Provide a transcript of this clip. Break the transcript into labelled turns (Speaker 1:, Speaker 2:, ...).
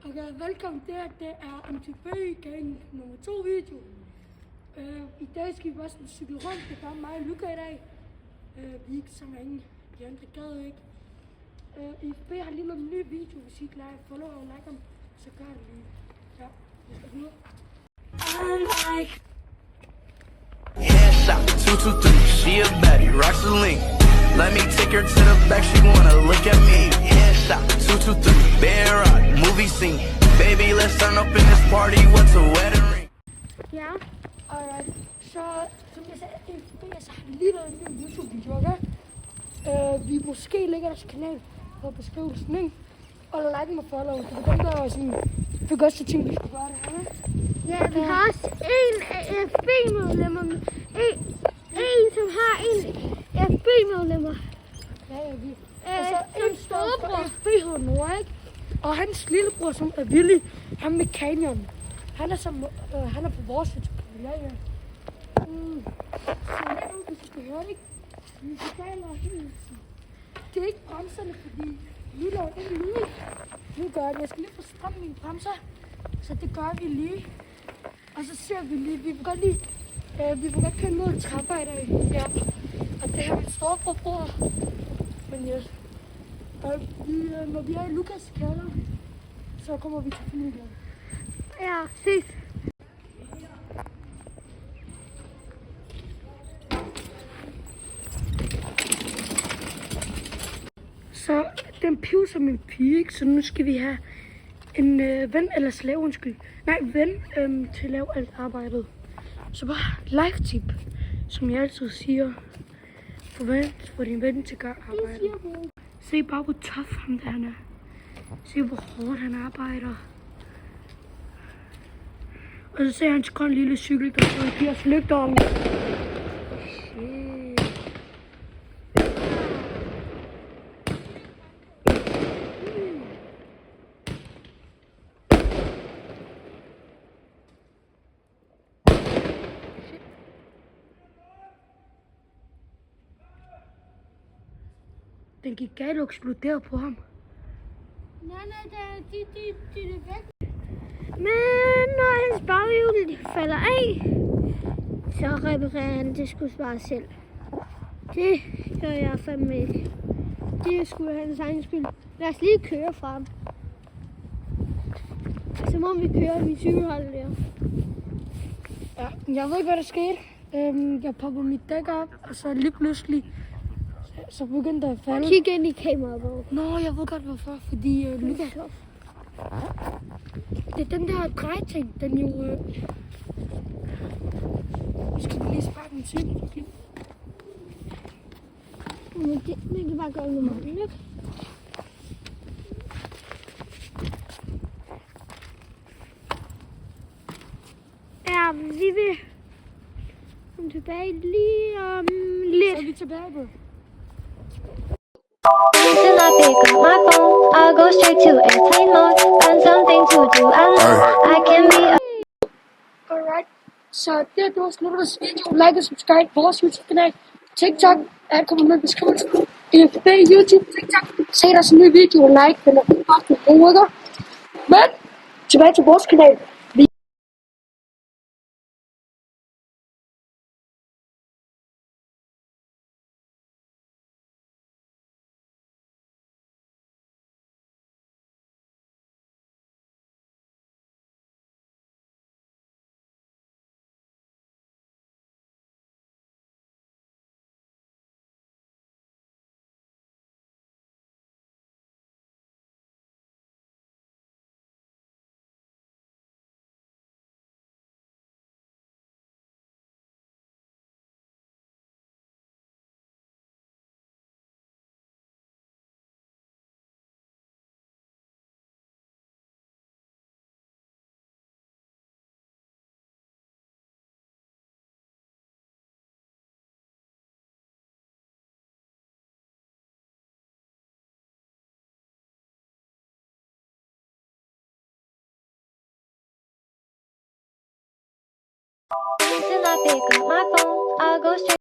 Speaker 1: Okay, velkommen der. Det er MTB gang nummer 2 video. I dag skal vi bare sådan cykle rundt. Det er bare mig og Luca i dag. Vi er ikke så mange. De andre gad ikke. IFB har lige lavet en ny video. Hvis I ikke follow og like dem, så gør det lige. Ja, vi skal videre.
Speaker 2: Headshot, 223, she a baddie, rocks the link. Let me take her to the back, she wanna look at me. Headshot, 223, bear rock, movie scene. Baby, let's turn up in this party, what's a wedding ring?
Speaker 1: Ja, alright. Så som jeg sagde, IFB så har vi lige lavet en ny YouTube-video, okay? Vi måske lægger deres kanal på beskrivelsen, ikke? Og like mig follow, så det er dem, der er sådan, fik også tænkt, vi skulle gøre det her, ikke?
Speaker 3: Ja, vi har også en af FB-medlemmer. En, som har en FB-medlemmer.
Speaker 1: Ja, vi.
Speaker 3: Altså,
Speaker 1: En storebror. FB hedder Nora, ikke? Og hans lillebror, som er Willy, ham med Canyon. Han er på vores YouTube-kanal, ja. Så jeg ved, hvis I skal høre det, ikke? Vi betaler helt. Det er ikke bremserne, fordi vi laver ikke lyd. Nu gør det. Jeg skal lige få stramt mine bremser. Så det gør vi lige. Og så ser vi lige. Vi vil godt køre ned ad trapper i dag. Ja. Og det her er mit storebror bor. Men ja. Og når vi er i Lukas kælder, så kommer vi til familien.
Speaker 3: Ja, ses.
Speaker 1: Så den piver som en pige, ikke? Så nu skal vi have en ven eller slave, undskyld. Nej, ven til at lave alt arbejdet. Så bare live tip, som jeg altid siger. Forvent for din ven til at gøre arbejdet. Se bare hvor tough ham der han er. Se hvor hårdt han arbejder. Og så ser han en grøn lille cykel, der står og giver os lygter om. Den gik galt og eksploderede på ham.
Speaker 3: Nej, de er væk. Men når hans baghjul falder af, så reparerer han det sgu bare selv. Det gør jeg fandme ikke. Det er sgu hans egen skyld. Lad os lige køre fra ham. Så må vi køre min cykelhold der.
Speaker 1: Ja, jeg ved ikke, hvad der skete. Jeg popper mit dæk op, og så lige pludselig så begyndte der at falde.
Speaker 3: Kig ind i kameraet, bro.
Speaker 1: Nå, jeg ved godt hvorfor, fordi Luca, det er den der drejeting, den jo... Vi skal lige sparke min cykel.
Speaker 3: Men det kan bare gøre noget, ikke? Ja, vi vil komme tilbage lige om lidt.
Speaker 1: Så er vi tilbage, bro.
Speaker 4: Till I pick up my phone, I'll go straight to airplane mode. Find something to do, I can be
Speaker 1: Alright, så det var slut af vores video. Like og subscribe på vores YouTube-kanal. TikTok er kommet med beskrivelsen. IFB, YouTube, TikTok. Se deres nye video og like den og bare den gode uger. Men tilbage til vores kanal.
Speaker 4: till I pick up my phone, I'll go straight